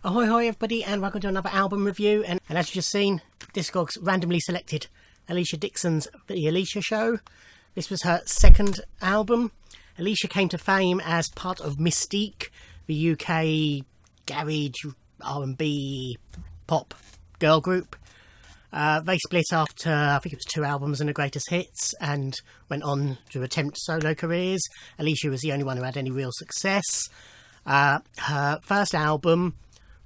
Ahoy hoy everybody, and welcome to another album review. And as you've just seen, Discogs randomly selected Alesha Dixon's The Alesha Show. This was her second album. Alesha came to fame as part of Mystique, the UK garage R&B pop girl group. They split after, I think it was 2 albums and the greatest hits, and went on to attempt solo careers. Alesha was the only one who had any real success. Her first album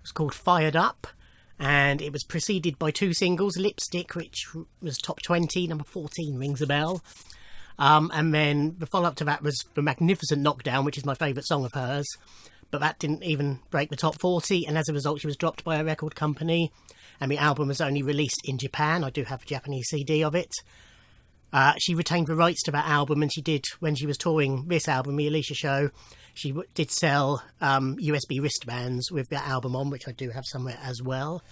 was called Fired Up, and it was preceded by 2 singles, Lipstick, which was top 20, number 14 rings a bell, and then the follow-up to that was The Magnificent Knockdown, which is my favourite song of hers, but that didn't even break the top 40, and as a result she was dropped by a record company, and the album was only released in Japan. I do have a Japanese CD of it. She retained the rights to that album, and she did, when she was touring this album, The Alesha Show, she did sell USB wristbands with that album on, which I do have somewhere as well,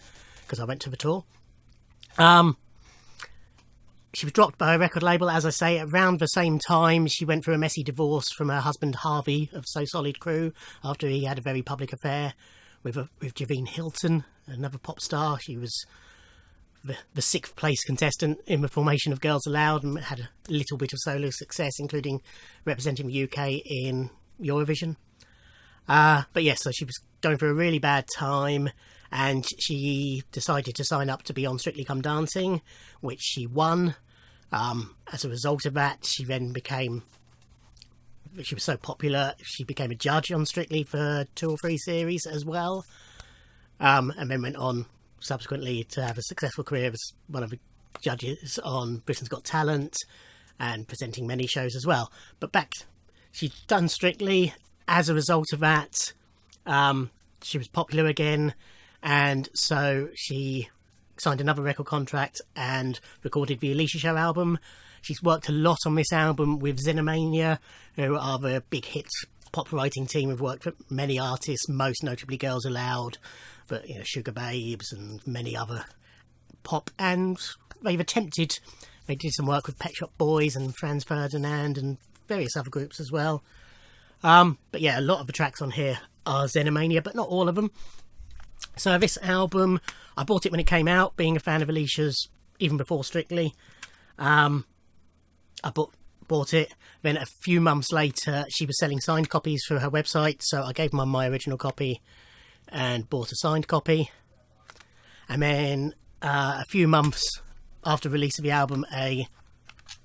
because I went to the tour. She was dropped by a record label, as I say, around the same time. She went through a messy divorce from her husband Harvey of So Solid Crew, after he had a very public affair with Javine Hilton, another pop star. She was the 6th place contestant in the formation of Girls Aloud, and had a little bit of solo success, including representing the UK in Eurovision. But yes, so she was going through a really bad time, and she decided to sign up to be on Strictly Come Dancing, which she won. As a result of that, she was so popular, she became a judge on Strictly for 2 or 3 series as well, and then went on subsequently to have a successful career as one of the judges on Britain's Got Talent, and presenting many shows as well. But she'd done Strictly. As a result of that, she was popular again, and so she signed another record contract and recorded the Alesha Show album. She's worked a lot on this album with Xenomania, who are the big hit pop writing team who've worked with many artists, most notably Girls Aloud, but Sugar Babes and many other pop. And they did some work with Pet Shop Boys and Franz Ferdinand and various other groups as well. But yeah, a lot of the tracks on here are Xenomania, but not all of them. So this album, I bought it when it came out, being a fan of Alesha's even before Strictly. I bought it. Then a few months later, she was selling signed copies through her website, so I gave Mum my original copy and bought a signed copy. And then a few months after release of the album, a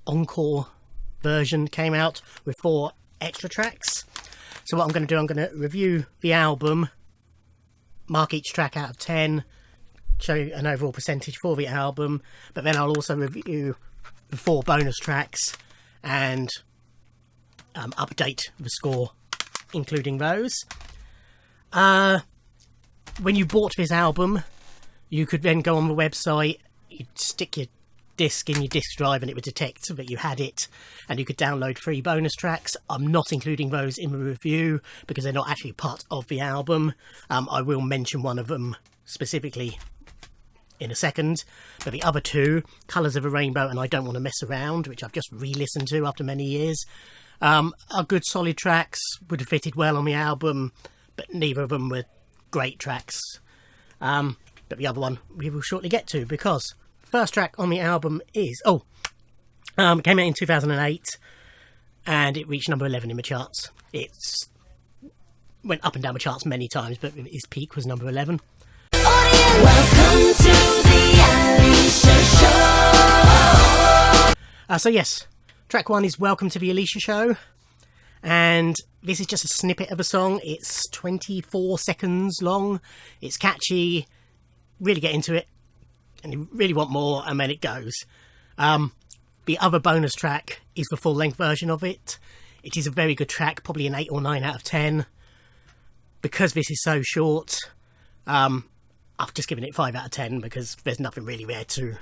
Encore version came out with 4 extra tracks. So what I'm going to do, I'm going to review the album, mark each track out of 10, show you an overall percentage for the album, but then I'll also review the 4 bonus tracks and update the score, including those. When you bought this album, you could then go on the website, you'd stick your disc in your disc drive and it would detect that you had it, and you could download 3 bonus tracks. I'm not including those in the review because they're not actually part of the album. I will mention one of them specifically in a second, but the other 2, Colours of a Rainbow and I Don't Want to Mess Around, which I've just re-listened to after many years, are good solid tracks, would have fitted well on the album, but neither of them were great tracks. But the other one we will shortly get to, because first track on the album is it came out in 2008 and it reached number 11 in the charts. It went up and down the charts many times, but its peak was number 11. Welcome to the Alesha Show. So yes, track 1 is Welcome to the Alesha Show, and this is just a snippet of a song. It's 24 seconds long. It's catchy, really get into it, and you really want more, and then it goes. The other bonus track is the full-length version of it. It is a very good track, probably an 8 or 9 out of 10. Because this is so short, I've just given it 5 out of 10 because there's nothing really there to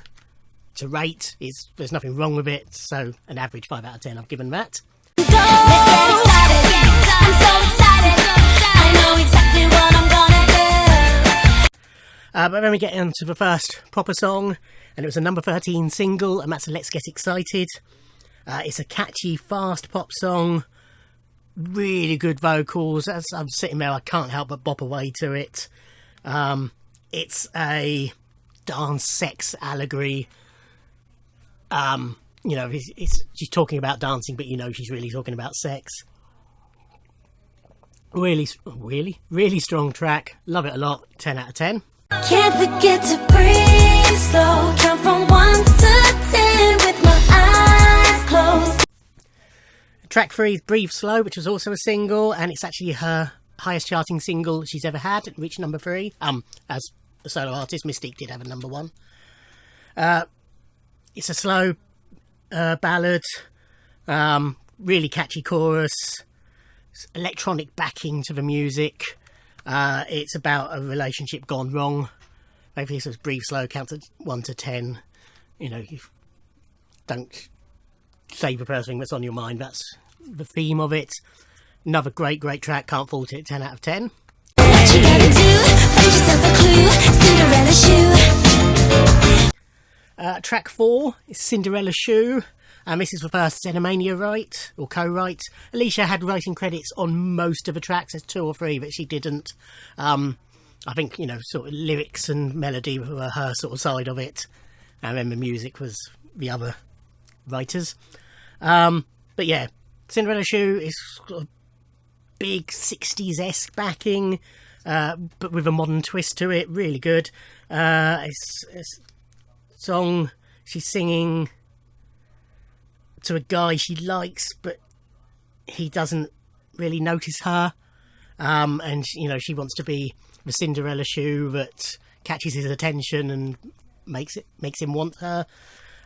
rate. There's nothing wrong with it, so an average 5 out of 10 I've given that. Let's get excited. I'm so excited. I know exactly what I'm gonna do. But then we get into the first proper song, and it was a number 13 single, and that's Let's Get Excited. It's a catchy, fast pop song, really good vocals. As I'm sitting there, I can't help but bop away to it. It's a dance sex allegory. You know, she's talking about dancing, but you know she's really talking about sex. Really strong track. Love it a lot. 10 out of 10. Can't forget to breathe slow. Count from 1 to 10 with my eyes closed. Track 3 is Breathe Slow, which was also a single, and it's actually her highest charting single she's ever had. It reached number 3. As a solo artist, Mystique did have a number 1. It's a slow ballad, really catchy chorus, electronic backing to the music. It's about a relationship gone wrong. Maybe this was Breathe Slow, count to 1 to 10. You know, you don't say the first thing that's on your mind. That's the theme of it. Another great track. Can't fault it. 10 out of 10. What you gotta do? Find yourself a clue. Cinderella shoe. Track 4 is Cinderella Shoe. This is the first Xenomania write, or co-write. Alesha had writing credits on most of the tracks. There's 2 or 3 that she didn't. I think, you know, sort of lyrics and melody were her sort of side of it. And then the music was the other writers. But yeah, Cinderella Shoe is sort of big 60s-esque backing, but with a modern twist to it. Really good. It's a song she's singing to a guy she likes, but he doesn't really notice her. And, you know, she wants to be the Cinderella shoe that catches his attention and makes him want her.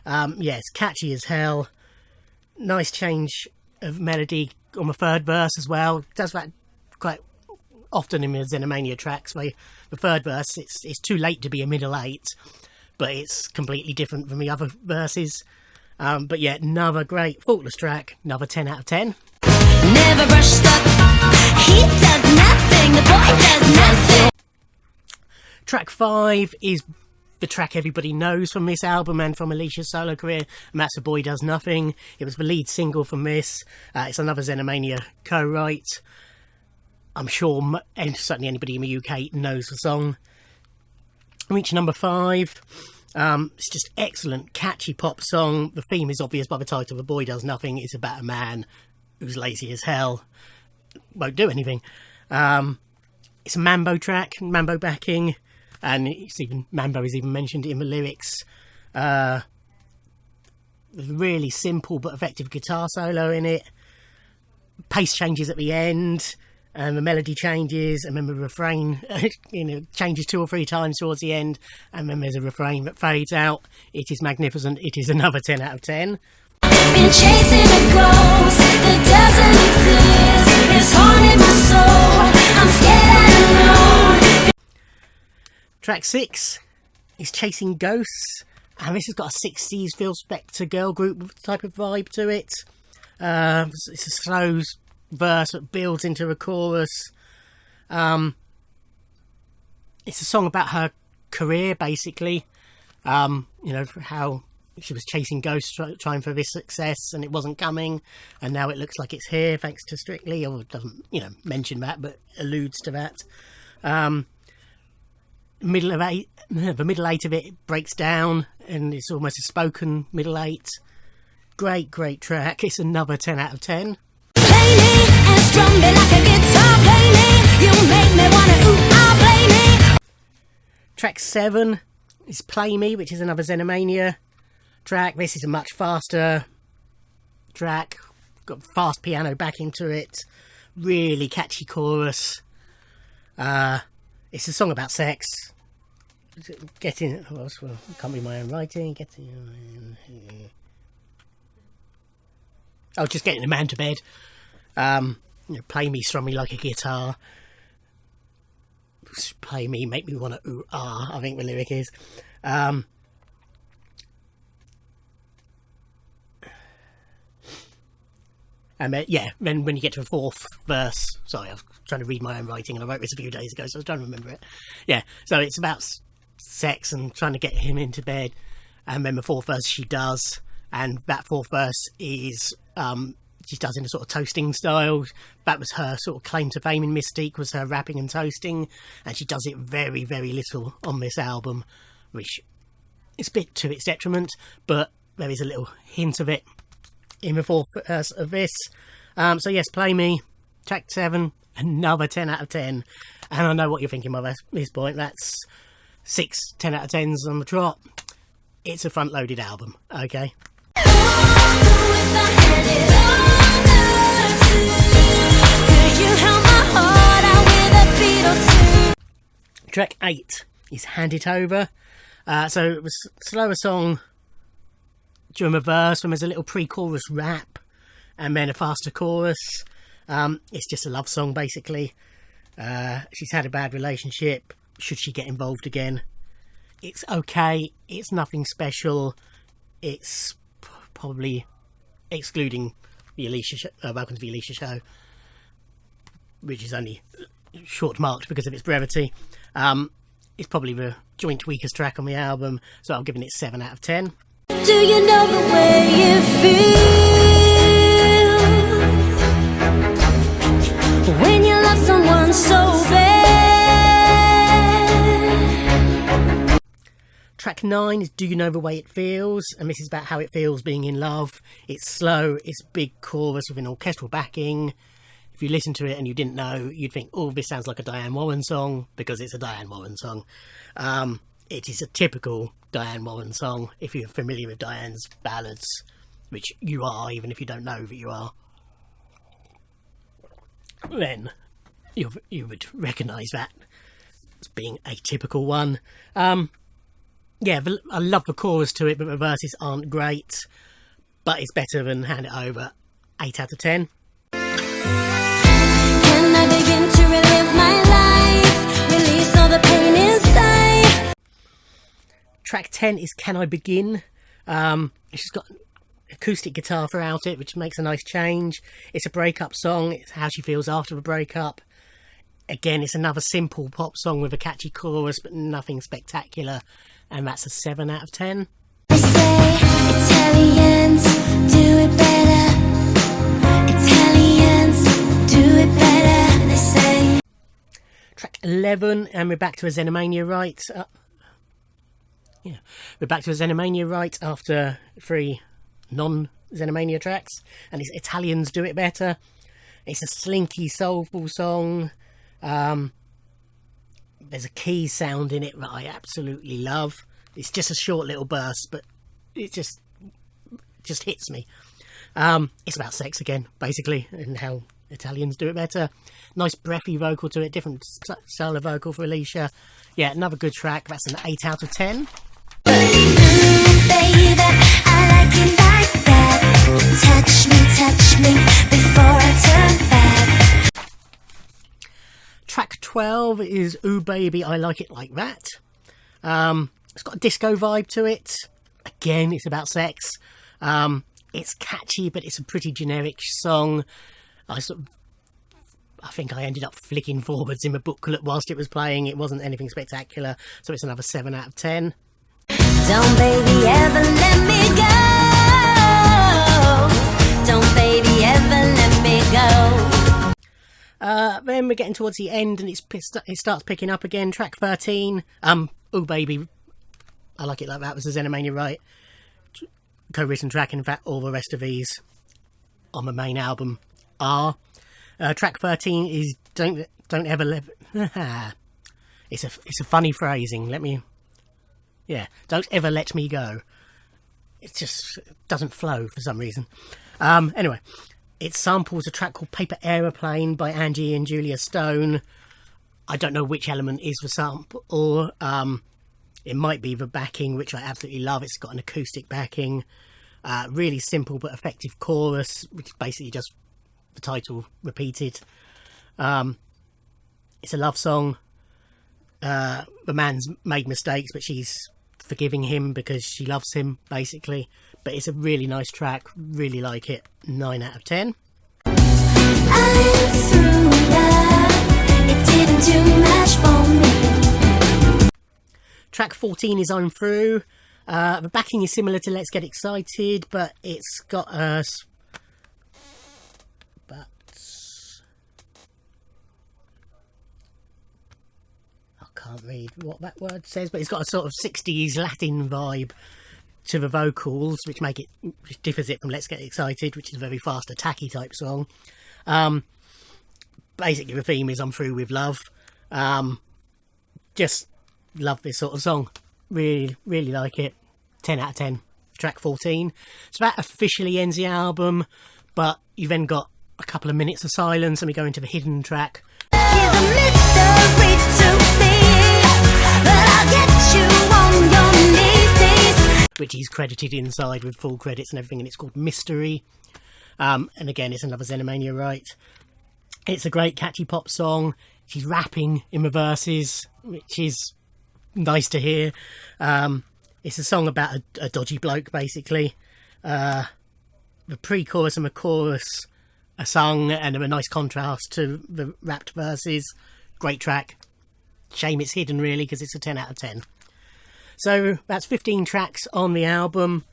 Yeah, it's catchy as hell. Nice change of melody on the third verse as well. Does that quite often in the Xenomania tracks, where the third verse, it's too late to be a middle 8, but it's completely different from the other verses. But yeah, another great faultless track. Another 10 out of 10. Never brushed up. He does nothing. The boy does nothing. Track 5 is the track everybody knows from this album and from Alesha's solo career, and that's The Boy Does Nothing. It was the lead single from this. It's another Xenomania co-write. I'm sure, and certainly anybody in the UK knows the song. Reached number 5. It's just excellent, catchy pop song. The theme is obvious by the title. The Boy Does Nothing. It's about a man who's lazy as hell, won't do anything. It's a mambo track, mambo backing, and mambo is even mentioned in the lyrics. Really simple but effective guitar solo in it. Pace changes at the end, and the melody changes, and then the refrain changes 2 or 3 times towards the end, and then there's a refrain that fades out. It is magnificent. It is another 10 out of 10. Been chasing a ghost that doesn't exist. It's haunting my soul. I'm scared and alone. Track 6 is Chasing Ghosts, and this has got a 60s Phil Spector girl group type of vibe to it. It's a slow verse that builds into a chorus. It's a song about her career, basically. How she was chasing ghosts, trying for this success, and it wasn't coming, and now it looks like it's here thanks to Strictly. Or doesn't mention that, but alludes to that. The middle 8 of it breaks down, and it's almost a spoken middle 8. Great track. It's another 10 out of 10. Play me and strum me like a guitar. Play me, you make me wanna play me. Track 7 is Play Me, which is another Xenomania track. This is a much faster track, got fast piano backing to it, really catchy chorus. It's a song about sex. Can't be my own writing. Just getting a man to bed. Play me, strum me like a guitar. Play me, make me want to ooh ah, I think the lyric is. And then when you get to the 4th verse, sorry, I was trying to read my own writing and I wrote this a few days ago, so I was trying to remember it. Yeah, so it's about sex and trying to get him into bed, and then the 4th verse she does, and that 4th verse is she does in a sort of toasting style. That was her sort of claim to fame in Mystique, was her rapping and toasting, and she does it very, very little on this album, which is a bit to its detriment, but there is a little hint of it in the fourth verse of this. So yes, Play Me, track 7, another 10 out of 10. And I know what you're thinking by this point. That's 6 10 out of 10s on the trot. It's a front-loaded album, okay? Track 8 is Hand It Over. So it was a slower song during the verse, when there's a little pre-chorus rap and then a faster chorus. It's just a love song, basically. She's had a bad relationship. Should she get involved again? It's okay. It's nothing special. It's probably, excluding the Alesha Welcome to the Alesha Show, which is only short marked because of its brevity. It's probably the joint weakest track on the album, so I'm giving it 7 out of 10. Do you know the way it feels when you love someone so bad? Track 9 is Do You Know the Way It Feels, and this is about how it feels being in love. It's slow, it's big chorus with an orchestral backing. If you listen to it and you didn't know, you'd think, oh, this sounds like a Diane Warren song, because it's a Diane Warren song. It is a typical Diane Warren song, if you're familiar with Diane's ballads, which you are, even if you don't know that you are. Then you would recognise that as being a typical one. Yeah, I love the chorus to it, but the verses aren't great. But it's better than Hand It Over. 8 out of 10. Can I begin to relive my life? Release all the pain inside. Track 10 is Can I Begin? She's got acoustic guitar throughout it, which makes a nice change. It's a breakup song. It's how she feels after the breakup. Again, it's another simple pop song with a catchy chorus, but nothing spectacular. And that's a 7 out of 10. They say Italians do it better. Italians do it better. They say. Track 11, and we're back to a Xenomania right. We're back to a Xenomania right after 3 non-Xenomania tracks, and it's Italians Do It Better. It's a slinky, soulful song. There's a key sound in it that I absolutely love. It's just a short little burst, but it just hits me. It's about sex again, basically, and how Italians do it better. Nice breathy vocal to it, different style of vocal for Alesha. Yeah, another good track. That's an 8 out of 10. Baby, I like it like that. Touch me before I turn back. Track 12 is Ooh Baby, I Like It Like That. It's got a disco vibe to it. Again, it's about sex. It's catchy, but it's a pretty generic song. I think I ended up flicking forwards in the booklet whilst it was playing. It wasn't anything spectacular, so it's another 7 out of 10. Don't baby ever let me go. Don't baby ever let me go. Then we're getting towards the end, and it starts picking up again. Track 13, Ooh Baby, I Like It Like That was a Xenomania right co-written track. In fact, all the rest of these on the main album are. Track 13 is Don't Ever Let. It's a funny phrasing. Don't ever let me go. It just doesn't flow for some reason. Anyway, it samples a track called Paper Aeroplane by Angie and Julia Stone. I don't know which element is the sample, or it might be the backing, which I absolutely love. It's got an acoustic backing, really simple but effective chorus, which is basically just the title repeated. It's a love song. The man's made mistakes, but she's forgiving him because she loves him, basically. But it's a really nice track, really like it. 9 out of 10. I'm through love. It didn't do much for me. Track 14 is I'm Through. The backing is similar to Let's Get Excited, but it's got a can't read what that word says, but it's got a sort of 60s Latin vibe to the vocals, which differs it from Let's Get Excited, which is a very fast, attacky type song. Basically the theme is I'm through with love. Just love this sort of song. Really, really like it. 10 out of 10. Track 14. So that officially ends the album, but you've then got a couple of minutes of silence and we go into the hidden track. Here's a mystery to me, but I'll get you on your knees, please. Which he's credited inside with full credits and everything, and it's called Mystery. And again, it's another Xenomania right. It's a great catchy pop song. She's rapping in the verses, which is nice to hear. It's a song about a dodgy bloke, basically. The pre-chorus and the chorus are sung and are a nice contrast to the rapped verses. Great track. Shame it's hidden, really, because it's a 10 out of 10. So that's 15 tracks on the album,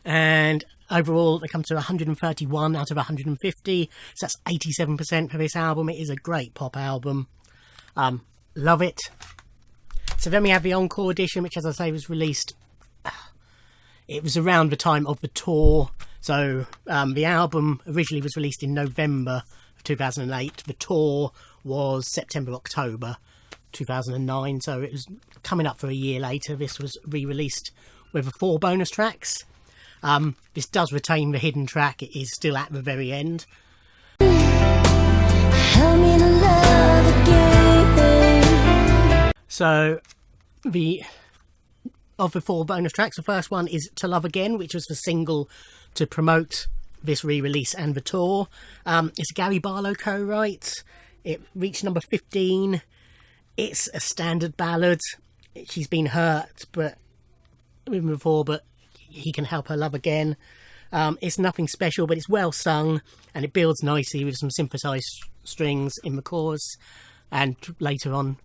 and overall they come to 131 out of 150, so that's 87% for this album. It is a great pop album. Love it. So then we have the Encore edition, which, as I say, was released, it was around the time of the tour. So the album originally was released in November of 2008. The tour was September, October 2009, so it was coming up for a year later. This was re-released with 4 bonus tracks. This does retain the hidden track. It is still at the very end. Help me to love again. So of the 4 bonus tracks, the first one is To Love Again, which was the single to promote this re-release and the tour. It's a Gary Barlow co-write. It reached number 15. It's a standard ballad. She's been hurt but before, but he can help her love again. It's nothing special, but it's well sung and it builds nicely with some synthesized strings in the chorus, and later on,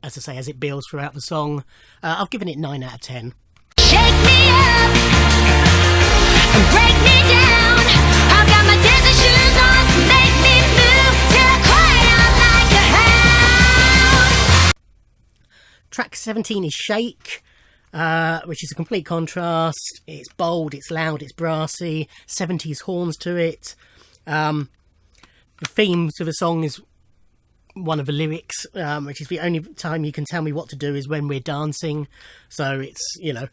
as I say, as it builds throughout the song. I've given it 9 out of 10. Shake me up and break me down. I've got my dancing shoes on, so make me move till I cry out like a hound. Track 17 is Shake, which is a complete contrast. It's bold, it's loud, it's brassy, 70s horns to it. The theme to the song is one of the lyrics, which is the only time you can tell me what to do is when we're dancing. So it's, you know,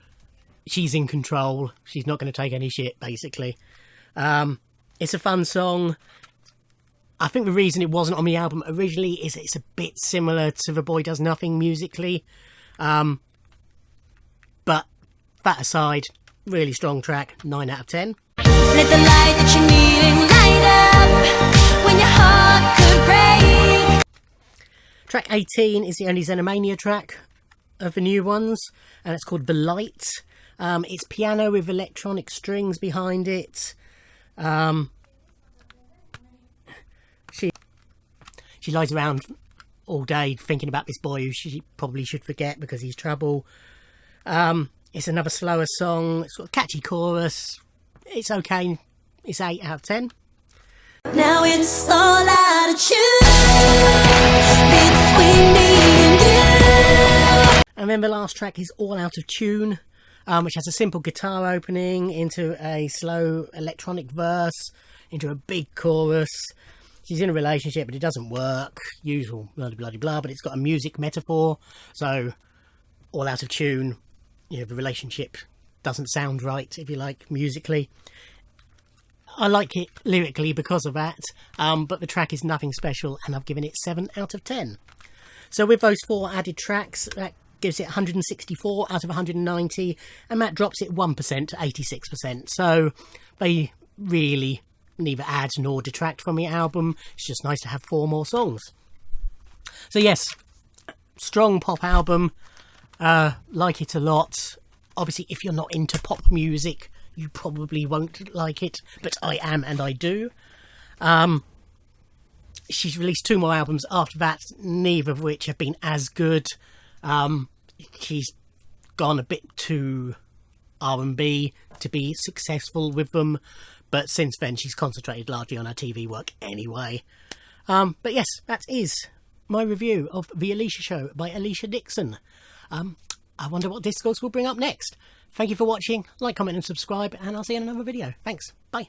she's in control. She's not going to take any shit, basically. It's a fun song. I think the reason it wasn't on the album originally is it's a bit similar to The Boy Does Nothing musically. But that aside, really strong track, 9 out of 10. Let the light that you're needing light up when your heart could break. Track 18 is the only Xenomania track of the new ones, and it's called The Light. It's piano with electronic strings behind it. She lies around all day thinking about this boy who she probably should forget because he's trouble. It's another slower song. It's got a catchy chorus. It's okay. It's 8 out of 10. Now it's all out of tune between me and you. And then the last track is All Out of Tune, which has a simple guitar opening into a slow electronic verse, into a big chorus. She's in a relationship, but it doesn't work. Usual blah, blah, blah, blah, but it's got a music metaphor. So, all out of tune. You know, the relationship doesn't sound right, if you like, musically. I like it lyrically because of that, but the track is nothing special, and I've given it 7 out of 10. So with those 4 added tracks, that gives it 164 out of 190, and that drops it 1% to 86%. So they really neither add nor detract from the album. It's just nice to have 4 more songs. So yes, strong pop album. Like it a lot. Obviously, if you're not into pop music, you probably won't like it, but I am, and I do. She's released 2 more albums after that, neither of which have been as good. She's gone a bit too R&B to be successful with them, but since then she's concentrated largely on her TV work anyway. But yes, that is my review of The Alesha Show by Alesha Dixon. I wonder what Discourse will bring up next. Thank you for watching. Like, comment and subscribe, and I'll see you in another video. Thanks. Bye.